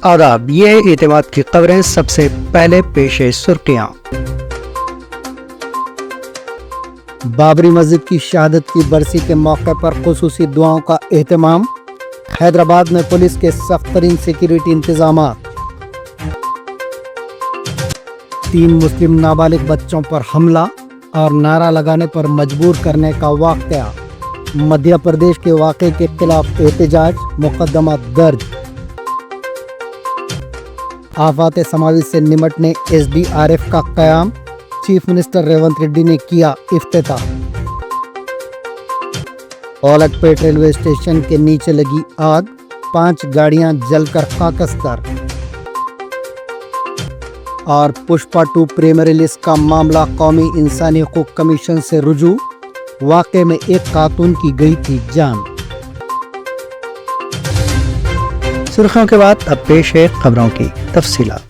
آداب، یہ ہے اعتماد کی خبریں۔ سب سے پہلے پیش سرخیاں۔ بابری مسجد کی شہادت کی برسی کے موقع پر خصوصی دعاؤں کا اہتمام۔ حیدرآباد میں پولیس کے سخت ترین سیکیورٹی انتظامات۔ 3 مسلم نابالغ بچوں پر حملہ اور نعرہ لگانے پر مجبور کرنے کا واقعہ۔ مدھیہ پردیش کے واقعے کے خلاف احتجاج، مقدمہ درج۔ آفات سماوی سے نمٹنے SDRF کا قیام، چیف منسٹر ریونت ریڈی نے کیا افتتاح۔ اولت پیٹ ریلوے اسٹیشن کے نیچے لگی آگ، 5 گاڑیاں جل کر خاکستر۔ اور پشپا 2 پریمی ریلیز کا معاملہ قومی انسانی حقوق کمیشن سے رجوع، واقعے میں ایک خاتون کی گئی تھی جان۔ سرخیوں کے بعد اب پیش ہے خبروں کی تفصیلات۔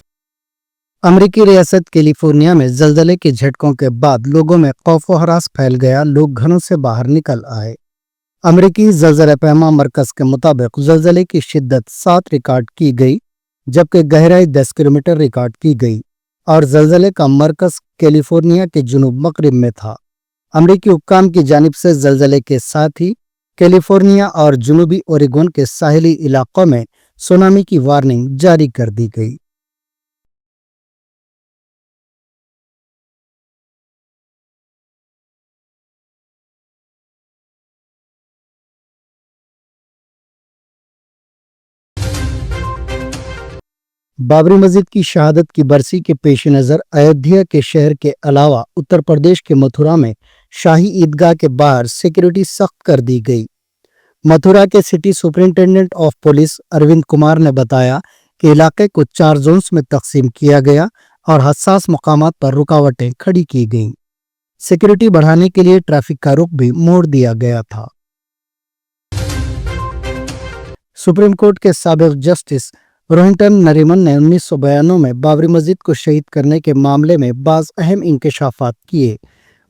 امریکی ریاست کیلیفورنیا میں زلزلے کے جھٹکوں کے بعد لوگوں میں خوف و ہراس پھیل گیا، لوگ گھروں سے باہر نکل آئے۔ امریکی زلزلہ پیما مرکز کے مطابق زلزلے کی شدت 7 ریکارڈ کی گئی، جبکہ گہرائی 10 کلومیٹر ریکارڈ کی گئی، اور زلزلے کا مرکز کیلیفورنیا کے جنوب مغرب میں تھا۔ امریکی حکام کی جانب سے زلزلے کے ساتھ ہی کیلیفورنیا اور جنوبی اوریگون کے ساحلی علاقوں میں سونامی کی وارننگ جاری کر دی گئی۔ بابری مسجد کی شہادت کی برسی کے پیش نظر ایودھیا کے شہر کے علاوہ اتر پردیش کے متھرا میں شاہی عیدگاہ کے باہر سیکیورٹی سخت کر دی گئی۔ متھرا کے city superintendent of police Arvind Kumar نے بتایا کہ علاقے کو 4 زونز میں تقسیم کیا گیا اور حساس مقامات پر رکاوٹیں کھڑی کی گئیں۔ سیکیورٹی بڑھانے کے لیے ٹریفک کا رخ بھی موڑ دیا گیا تھا۔ سپریم کورٹ کے سابق جسٹس روہنٹن نریمن نے 1992 میں بابری مسجد کو شہید کرنے کے معاملے میں بعض اہم انکشافات کیے۔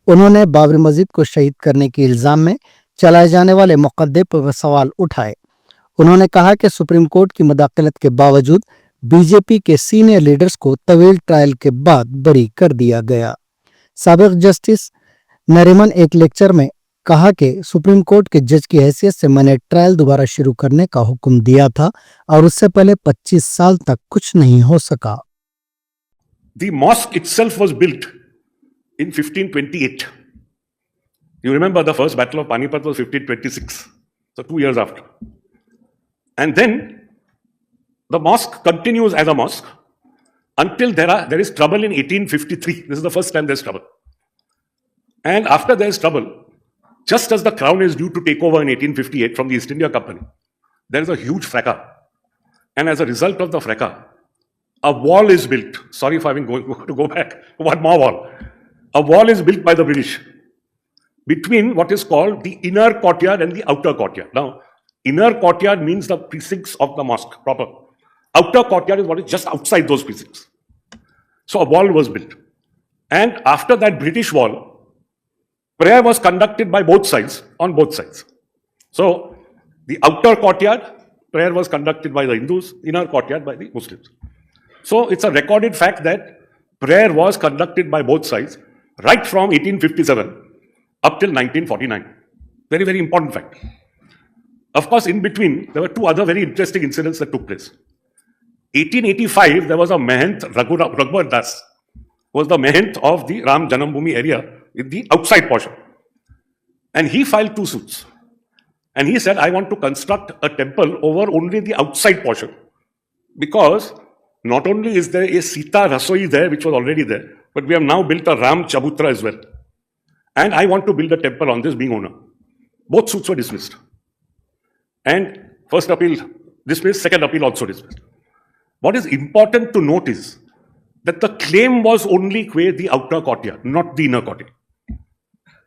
انہوں نے بابری مسجد کو شہید کرنے کے الزام میں چلائے جانے والے مقدمے پر سوال اٹھائے۔ انہوں نے کہا کہ سپریم کورٹ کی مداخلت کے باوجود BJP کے سینئر لیڈرز کو طویل ٹرائل کے بعد بری کر دیا گیا۔ سابق جسٹس نریمن ایک لیکچر میں کہا کہ سپریم کورٹ کے جج کی حیثیت سے میں نے ٹرائل دوبارہ شروع کرنے کا حکم دیا تھا اور اس سے پہلے 25 سال تک کچھ نہیں ہو سکا۔ The mosque itself was built in 1528. You remember the first battle of Panipat was 1526, so 2 years after. And then the mosque continues as a mosque until there is trouble in 1853. This is the first time there's trouble. And after there's trouble, just as the crown is due to take over in 1858 from the East India Company, there is a huge fracas. And as a result of the fracas, a wall is built. Sorry if I've been going to go back. One more wall. A wall is built by the British between what is called the inner courtyard and the outer courtyard. Now, inner courtyard means the precincts of the mosque proper. Outer courtyard is what is just outside those precincts. So a wall was built. And after that British wall, prayer was conducted by both sides, on both sides. So the outer courtyard, prayer was conducted by the Hindus, inner courtyard by the Muslims. So it's a recorded fact that prayer was conducted by both sides right from 1857 up till 1949. Very, very important fact. Of course, in between, there were 2 other very interesting incidents that took place. 1885, there was a Mahant, Raghubar Das, who was the Mahant of the Ram Janambhoomi area in the outside portion. And he filed 2 suits. And he said, I want to construct a temple over only the outside portion. Because not only is there a Sita Rasoi there, which was already there, but we have now built a Ram Chabutra as well. And I want to build a temple on this, being owner. Both suits were dismissed. And first appeal dismissed, second appeal also dismissed. What is important to note is that the claim was only qua the outer courtyard, not the inner courtyard.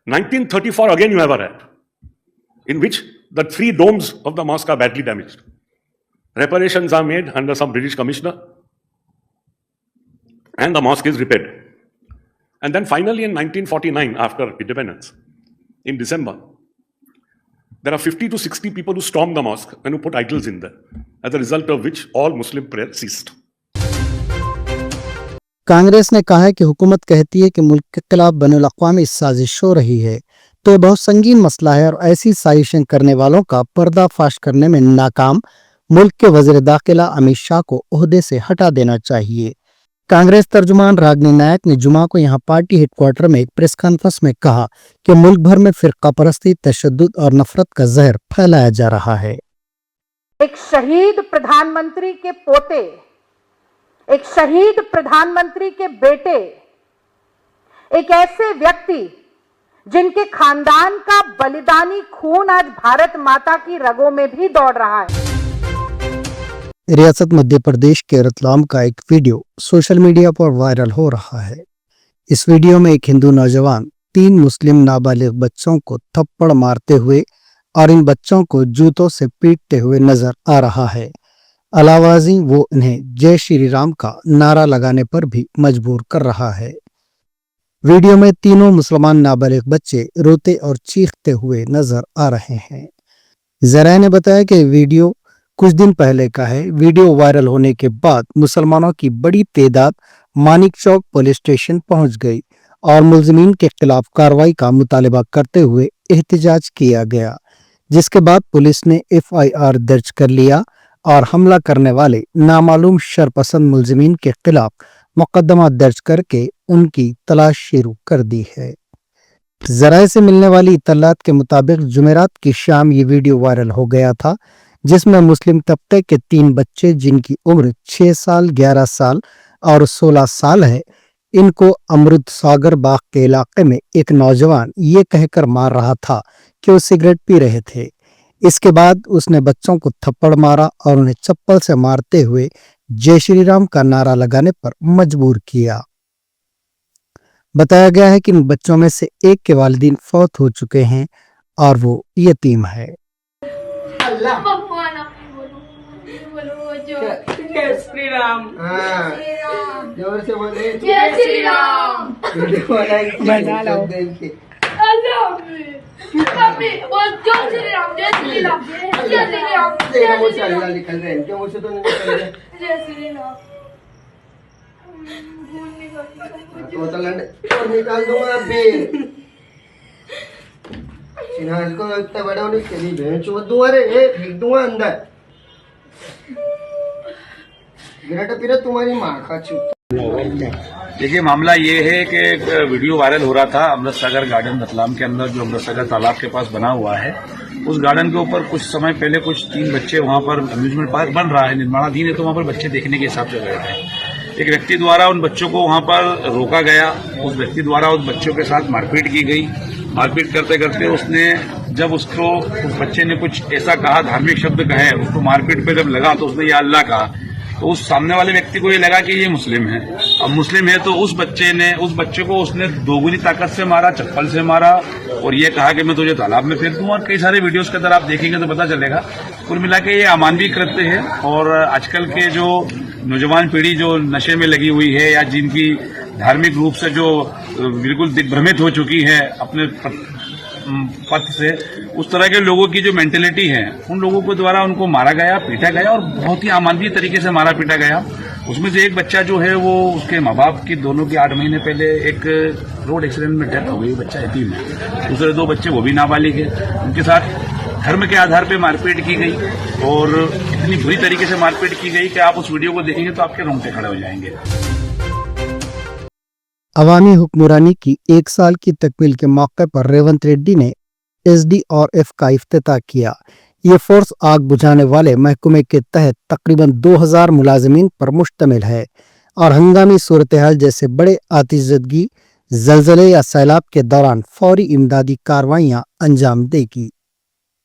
1934, again you have a riot, in which the 3 domes of the mosque are badly damaged. Reparations are made under some British commissioner, and the mosque is repaired. And then finally in 1949, after independence, in December, there are 50 to 60 people who stormed the mosque and who put idols in there. as a result of which all Muslim prayer ceased. Congress ने कहा है कि हुकूमत कहती है कि मुल्क के खिलाफ बैनुल अक़वामी साजिश हो रही है, तो ये बहुत संगीन मसला है और ऐसी साजिशें करने वालों का पर्दाफाश करने में नाकाम मुल्क के वज़ीर दाखिला अमित शाह को ओहदे से हटा देना चाहिए। कांग्रेस तर्जुमान रागनी नायक ने जुमा को यहां पार्टी हेडक्वार्टर में एक प्रेस कॉन्फ्रेंस में कहा कि मुल्क भर में फिरका परस्ती, तशद्दुद और नफरत का जहर फैलाया जा रहा है। एक शहीद प्रधानमंत्री के पोते, एक शहीद प्रधानमंत्री के बेटे, एक ऐसे व्यक्ति जिनके खानदान का बलिदानी खून आज भारत माता की रगों में भी दौड़ रहा है। रियासत मध्य प्रदेश के रतलाम का एक वीडियो सोशल मीडिया पर वायरल हो रहा है। इस वीडियो में एक हिंदू नौजवान 3 मुस्लिम नाबालिग बच्चों को थप्पड़ मारते हुए और इन बच्चों को जूतों से पीटते हुए नजर आ रहा है। अलावाजी वो इन्हें जय श्री राम का नारा लगाने पर भी मजबूर कर रहा है। वीडियो में तीनों मुसलमान नाबालिग बच्चे रोते और चीखते हुए नजर आ रहे हैं। ज़राए ने बताया कि वीडियो कुछ दिन पहले का है। वीडियो वायरल होने के बाद मुसलमानों की बड़ी तादाद मानिक चौक पुलिस स्टेशन पहुंच गई और मुलजिमीन के खिलाफ कार्रवाई का मुतालबा करते हुए एहतजाज किया गया, जिसके बाद पुलिस ने FIR दर्ज कर लिया और हमला करने वाले नामालूम शरपसंद मुलजिमीन के खिलाफ मुकदमा दर्ज करके उनकी तलाश शुरू कर दी है। ज़राए से मिलने वाली इत्तलात के मुताबिक जुमेरात की शाम ये वीडियो वायरल हो गया था, जिसमें मुस्लिम तबके के 3 बच्चे जिनकी उम्र 6 साल, 11 साल और 16 साल है, इनको अमृत सागर बाग के इलाके में एक नौजवान ये कहकर मार रहा था कि वो सिगरेट पी रहे थे। इसके बाद उसने बच्चों को थप्पड़ मारा और उन्हें चप्पल से मारते हुए जय श्री राम का नारा लगाने पर मजबूर किया। बताया गया है कि इन बच्चों में से एक के वालिदैन फौत हो चुके हैं और वो यतीम है। भगवान आपकी बोलो जो जय श्री राम। हाँ, जोर से बोले जय श्री राम। बना लो। अल्लाह मम्मी बोल जय श्री राम, जय श्री राम, जय श्री राम, तेरा मुझसे अल्लाह निकल रहे हैं, क्यों मुझसे तो नहीं निकल रहे? जय श्री राम। खून निकल तो लंड और निकाल दूंगा अभी। सिन्हा को इतना बड़ा होने के लिए भेज चो दुआरे फेंक दूंगा अंदर। गिरट फिर तुम्हारी माँ का चुप। देखिए, मामला ये है कि एक वीडियो वायरल हो रहा था अमृत सागर गार्डन रतलाम के अंदर, जो अमृत सागर तालाब के पास बना हुआ है। उस गार्डन के ऊपर कुछ समय पहले कुछ 3 बच्चे, वहां पर अम्यूजमेंट पार्क बन रहा है, निर्माणाधीन है, तो वहां पर बच्चे देखने के हिसाब से गए थे। एक व्यक्ति द्वारा उन बच्चों को वहां पर रोका गया। उस व्यक्ति द्वारा उस बच्चों के साथ मारपीट की गई। मारपीट करते करते उसने, जब उसको उस बच्चे ने कुछ ऐसा कहा, धार्मिक शब्द कहे, उसको मारपीट पे जब लगा तो उसने ये अल्लाह कहा, तो उस सामने वाले व्यक्ति को ये लगा कि ये मुस्लिम है। अब मुस्लिम है तो उस बच्चे को उसने दोगुनी ताकत से मारा, चप्पल से मारा और ये कहा कि मैं तुझे तालाब में फेंक दूंगा। और कई सारे वीडियोस के अंदर आप देखेंगे तो पता चलेगा। कुल मिला के ये अमानवीय कृत्य है और आजकल के जो नौजवान पीढ़ी जो नशे में लगी हुई है या जिनकी धार्मिक रूप से जो बिल्कुल दिग्भ्रमित हो चुकी है अपने पथ से, उस तरह के लोगों की जो मेंटेलिटी है, उन लोगों के द्वारा उनको मारा गया, पीटा गया और बहुत ही अमानवीय तरीके से मारा पीटा गया। उसमें से एक बच्चा जो है वो उसके माँ बाप की दोनों की 8 महीने पहले एक रोड एक्सीडेंट में डेथ हो गई, बच्चा यतीम है। दूसरे 2 बच्चे वो भी नाबालिग है, उनके साथ धर्म के आधार पर मारपीट की गई और इतनी बुरी तरीके से मारपीट की गई कि आप उस वीडियो को देखेंगे तो आपके रोंगटे खड़े हो जाएंगे। अवामी हुक्मरानी की 1 साल की तकमील के मौके पर रेवंत रेड्डी ने SDRF का इफ्तिताह किया। ये फोर्स आग बुझाने वाले महकमे के तहत तकरीबन 2000 मुलाजिमीन पर मुश्तमिल है और हंगामी सूरत हाल जैसे बड़े आतिशज़दगी, जलजले या सैलाब के दौरान फौरी इमदादी कार्रवाइयां अंजाम देगी।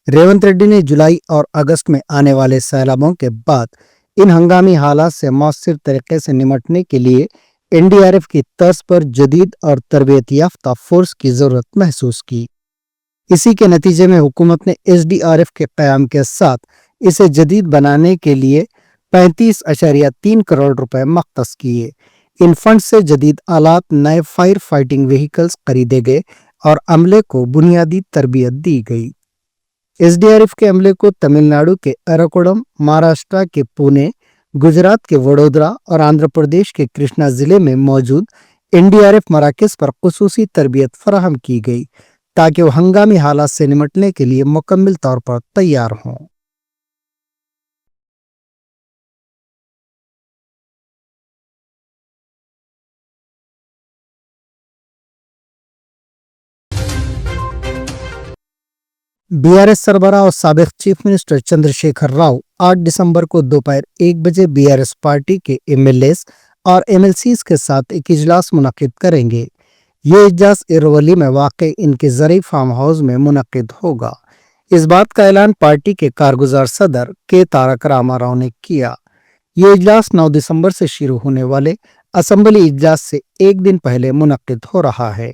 रेवंत रेड्डी ने जुलाई और अगस्त में आने वाले सैलाबों के बाद इन हंगामी हालात से मौसर तरीके से निपटने के लिए NDRF की तर्ज पर जदीद और तरबियत याफ्ता फोर्स की जरूरत महसूस की। इसी के नतीजे में हुकूमत ने SDRF के क़याम के साथ इसे जदीद बनाने के लिए 35.3 करोड़ रुपए मख्तस किए। इन फंड से जदीद आलात, नए फायर फाइटिंग व्हीकल्स खरीदे गए और अमले को बुनियादी तरबियत दी गई। एसडीआरएफ के अमले को तमिलनाडु के अरकोडम, महाराष्ट्र के पुणे, गुजरात के वडोदरा और आंध्र प्रदेश के कृष्णा जिले में मौजूद एनडीआरएफ मराकज पर खुसूसी तरबियत फराहम की गई ताकि वो हंगामी हालात से निपटने के लिए मुकम्मल तौर पर तैयार हों। बीआरएस सरबराह और साबिक चीफ मिनिस्टर चंद्रशेखर राव 8 दिसंबर को दोपहर 1 बजे बीआरएस पार्टी के एमएलएस और एमएलसीज के साथ एक इजलास मुनक्किद करेंगे। ये इजलास इरवली में वाक़े इनके ज़रई फार्म हाउस में मुनक्किद होगा। इस बात का ऐलान पार्टी के कारगुजार सदर के तारक रामाराव ने किया। ये इजलास 9 दिसंबर से शुरू होने वाले असम्बली इजलास से एक दिन पहले मुनक्किद हो रहा है।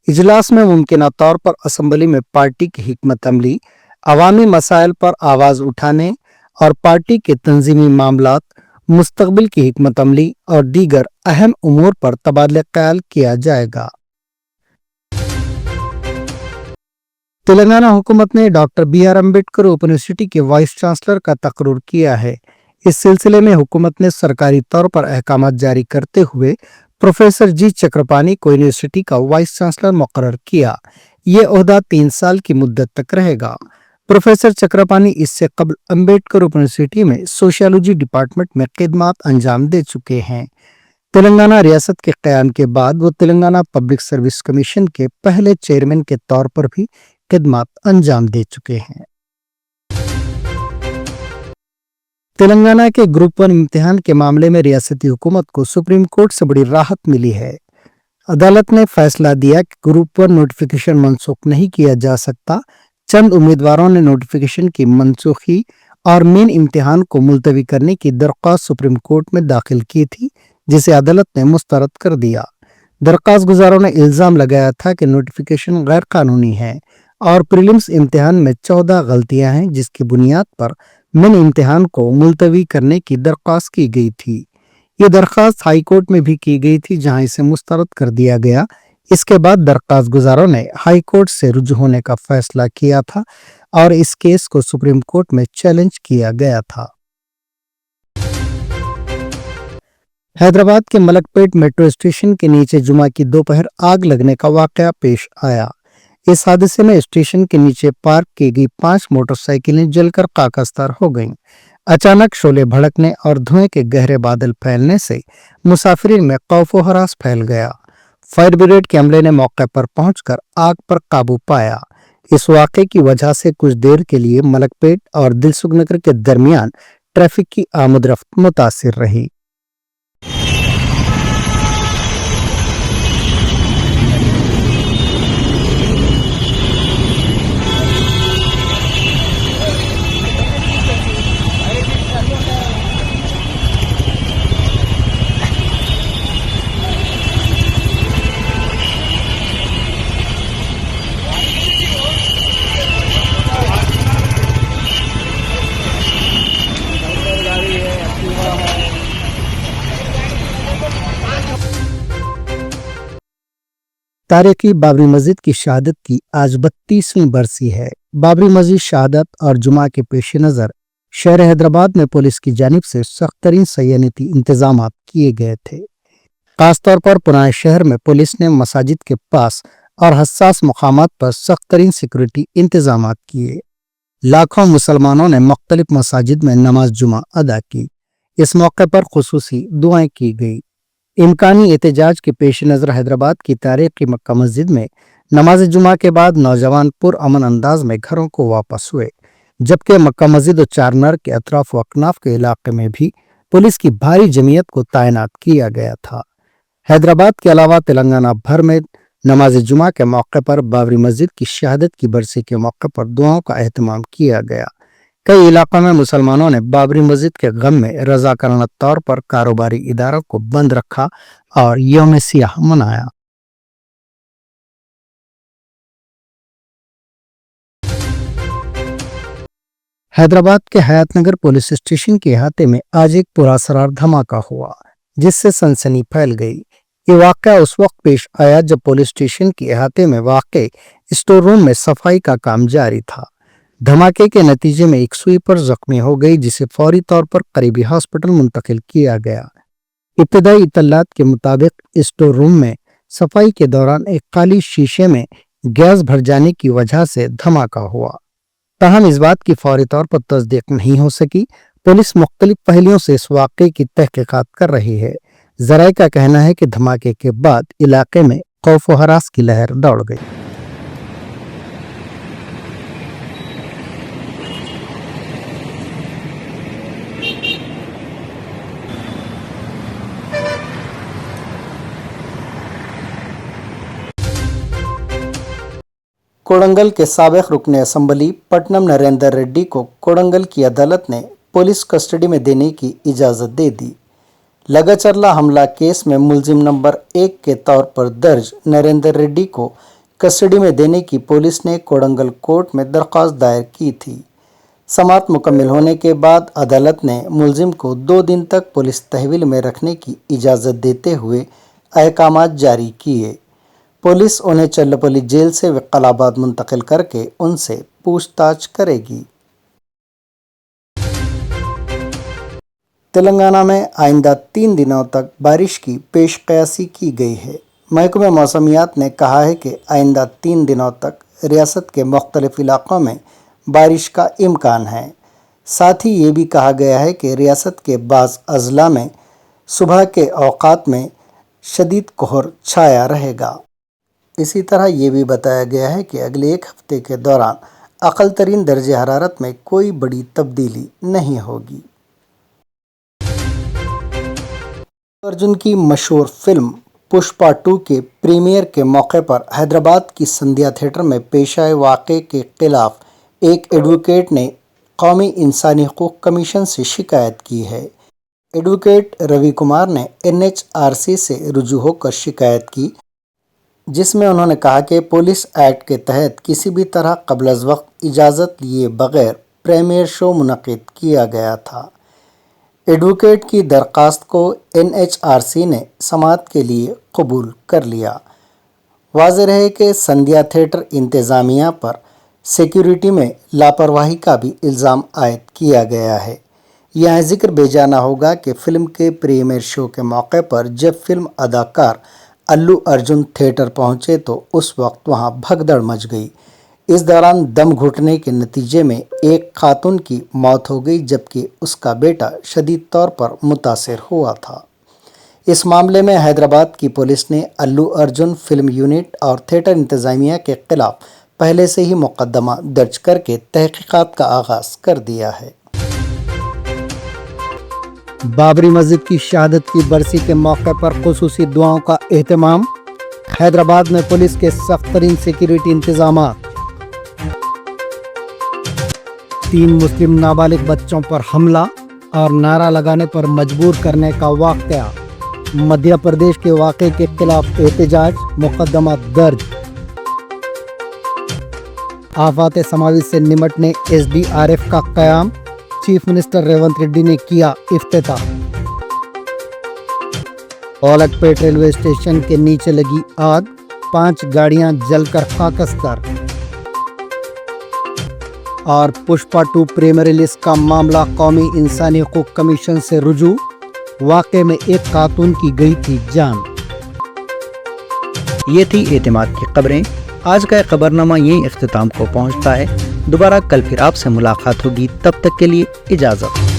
इजलास में मुमकिन तौर पर असम्बली में पार्टी की हिकमत अमली, अवामी मसाइल पर आवाज उठाने और पार्टी के तंजीमी मामलात, मुस्तकबिल की हिकमत अमली और दीगर अहम उमूर पर तबादला ख्याल किया जाएगा। तेलंगाना हुकूमत ने doctor BR Ambedkar open university के वाइस चांसलर का तकर्रुर किया है। इस सिलसिले में हुकूमत ने सरकारी तौर पर अहकाम जारी करते हुए प्रोफेसर जी चक्रपाणी को यूनिवर्सिटी का वाइस चांसलर मुकर्रर किया। ये ओहदा 3 साल की मुद्दत तक रहेगा। प्रोफेसर चक्रपाणी इससे कबल अम्बेडकर ओपन यूनिवर्सिटी में सोशियोलॉजी डिपार्टमेंट में खिदमत अंजाम दे चुके हैं। तेलंगाना रियासत के क़याम के बाद वो तेलंगाना पब्लिक सर्विस कमीशन के पहले चेयरमैन के तौर पर भी खिदमत अंजाम दे चुके हैं। तेलंगाना के ग्रुप 1 इम्तिहान के मामले में रियासती हुकूमत को सुप्रीम कोर्ट से बड़ी राहत मिली है। अदालत ने फैसला दिया कि ग्रुप 1 नोटिफिकेशन मनसूख नहीं किया जा सकता। चंद उम्मीदवारों ने नोटिफिकेशन की मनसूखी और मेन इम्तिहान को मुलतवी करने की दरख्वास्त सुप्रीम कोर्ट में दाखिल की थी, जिसे अदालत ने मुस्तरद कर दिया। दरख्वास्त गुजारों ने इल्जाम लगाया था कि नोटिफिकेशन गैर कानूनी है और प्रीलिम्स इम्तिहान में 14 गलतियां हैं, जिसकी बुनियाद पर मेन इम्तिहान को मुलतवी करने की दरख्वास्त की गई थी। ये दरख्वास्त हाई कोर्ट में भी की गई थी, जहां इसे मुस्तरद कर दिया गया। इसके बाद दरख्वास्त गुजारों ने हाई कोर्ट से रुजू होने का फैसला किया था और इस केस को सुप्रीम कोर्ट में चैलेंज किया गया था। हैदराबाद के मलकपेट मेट्रो स्टेशन के नीचे जुमा की दोपहर आग लगने का वाकया पेश आया। इस हादसे में स्टेशन के नीचे पार्क की गई 5 मोटरसाइकिलें जलकर खाकस्तार हो गईं। अचानक शोले भड़कने और धुएं के गहरे बादल फैलने से मुसाफिरीन में खौफ व हरास फैल गया। फायर ब्रिगेड के अमले ने मौके पर पहुंचकर आग पर काबू पाया। इस वाक़े की वजह से कुछ देर के लिए मलकपेट और दिलसुखनगर के दरमियान ट्रैफिक की आमदरफ्त मुतासिर रही। तारीखी बाबरी मस्जिद की शहादत की आज 32वीं बरसी है। बाबरी मस्जिद शहादत और जुमा के पेश नज़र शहर हैदराबाद में पुलिस की जानिब से सख्त तरीन सयानती इंतजाम किए गए थे। खासतौर पर पुराने शहर में पुलिस ने मसाजिद के पास और हसास मकामात पर सख्त तरीन सिक्योरिटी इंतजाम किए। लाखों मुसलमानों ने मुख्तलिफ मसाजिद में नमाज जुमा अदा की। इस मौके पर खुसूसी दुआएं की गई। इम्कानी एहतजाज के पेश नज़र हैदराबाद की तारीखी मक्का मस्जिद में नमाज जुमा के बाद नौजवान पुरअमन अंदाज में घरों को वापस हुए, जबकि मक्का मस्जिद और चारमीनार के अतराफ व अकनाफ के इलाके में भी पुलिस की भारी जमीयत को तैनात किया गया था। हैदराबाद के अलावा तेलंगाना भर में नमाज जुमा के मौके पर बाबरी मस्जिद की शहादत की बरसी के मौके पर दुआओं का एहतमाम किया गया। कई इलाकों में मुसलमानों ने बाबरी मस्जिद के गम में रज़ाकाराना तौर पर कारोबारी इदारों को बंद रखा और यौम सियाह मनाया। हैदराबाद के हयातनगर पुलिस स्टेशन के अहाते में आज एक पुरअसरार धमाका हुआ, जिससे सनसनी फैल गई। ये वाक़या उस वक्त पेश आया जब पुलिस स्टेशन के अहाते में वाक़े स्टोर रूम में सफाई का काम जारी था। धमाके के नतीजे में एक स्वीपर जख्मी हो गई, जिसे फौरी तौर पर करीबी हॉस्पिटल मुंतकिल किया गया। इब्तदाई इत्तलात के मुताबिक स्टोर रूम में सफाई के दौरान एक काली शीशे में गैस भर जाने की वजह से धमाका हुआ। ताहम इस बात की फौरी तौर पर तस्दीक नहीं हो सकी। पुलिस मुख्तलिफ पहलुओं से इस वाक़े की तहकीकात कर रही है। ज़राए का कहना है कि धमाके के बाद इलाके में खौफ व हरास की लहर दौड़ गई। कोडंगल के साबिक रुकन असम्बली पट्टनम नरेंद्र रेड्डी को कोडंगल की अदालत ने पुलिस कस्टडी में देने की इजाज़त दे दी। लगाचरला हमला केस में मुलजिम नंबर 1 के तौर पर दर्ज नरेंद्र रेड्डी को कस्टडी में देने की पुलिस ने कोडंगल कोर्ट में दरख्वास्त दायर की थी। समाअत मुकम्मल होने के बाद अदालत ने मुलजिम को 2 दिन तक पुलिस तहवील में रखने की इजाज़त देते हुए अहकामात जारी किए। पुलिस उन्हें चल्लपल्ली जेल से विकलाबाद मुंतकिल करके उनसे पूछताछ करेगी। तेलंगाना में आइंदा 3 दिनों तक बारिश की पेशकयासी की गई है। महकमे मौसमियात ने कहा है कि आइंदा 3 दिनों तक रियासत के मुख्तलिफ इलाक़ों में बारिश का इम्कान है। साथ ही ये भी कहा गया है कि रियासत के बाज़ अज़ला में सुबह के औक़ात में शदीद कोहर छाया रहेगा। इसी तरह ये भी बताया गया है कि अगले 1 हफ्ते के दौरान अक़ल तरीन दर्जे हरारत में कोई बड़ी तब्दीली नहीं होगी। अर्जुन की मशहूर फिल्म पुष्पा 2 के प्रीमियर के मौके पर हैदराबाद की संध्या थिएटर में पेश आए वाक़े के खिलाफ एक एडवोकेट ने कौमी इंसानी हकूक़ कमीशन से शिकायत की है। एडवोकेट रवि कुमार ने NHRC से रुजू होकर शिकायत की, जिसमें उन्होंने कहा कि पुलिस एक्ट के तहत किसी भी तरह क़ब्ल अज़ वक्त इजाज़त लिए बग़ैर प्रीमियर शो मुनक़िद किया गया था। एडवोकेट की दरख्वास्त को NHRC ने समाअत के लिए कबूल कर लिया। वाज़ेह है कि संध्या थिएटर इंतज़ामिया पर सिक्योरिटी में लापरवाही का भी इल्ज़ाम आयद किया गया है। यहाँ ज़िक्र बेजाना होगा कि फ़िल्म के प्रीमियर शो के मौके पर जब फिल्म अदाकार अल्लू अर्जुन थिएटर पहुंचे तो उस वक्त वहां भगदड़ मच गई। इस दौरान दम घुटने के नतीजे में एक खातून की मौत हो गई, जबकि उसका बेटा शदीद तौर पर मुतासिर हुआ था। इस मामले में हैदराबाद की पुलिस ने अल्लू अर्जुन फिल्म यूनिट और थिएटर इंतज़ामिया के खिलाफ पहले से ही मुकदमा दर्ज करके तहकीकात का आगाज़ कर दिया है। बाबरी मस्जिद की शहादत की बरसी के मौके पर खुसूसी दुआओं का एहतमाम। हैदराबाद में पुलिस के सख्त तरीन सिक्योरिटी इंतजामात। 3 मुस्लिम नाबालिग बच्चों पर हमला और नारा लगाने पर मजबूर करने का वाक़या। मध्य प्रदेश के वाक़े के खिलाफ एहतजाज, मुकदमा दर्ज। आफात समावी से निमटने SDRF का क़याम। चीफ मिनिस्टर रेवंत रेड्डी ने किया इफ्तिताह। औलखपेट रेलवे स्टेशन के नीचे लगी आग, 5 गाड़ियां जलकर खाकस्तर। और पुष्पा 2 प्रीमियर रिलीज का मामला कौमी इंसानी हकूक़ कमीशन से रुजू। वाक़े में एक खातून की गई थी जान। ये थी एतमाद की खबरें। आज का खबरनामा यहीं इख्तिताम को पहुंचता है। दोबारा कल फिर आपसे मुलाकात होगी, तब तक के लिए इजाज़त।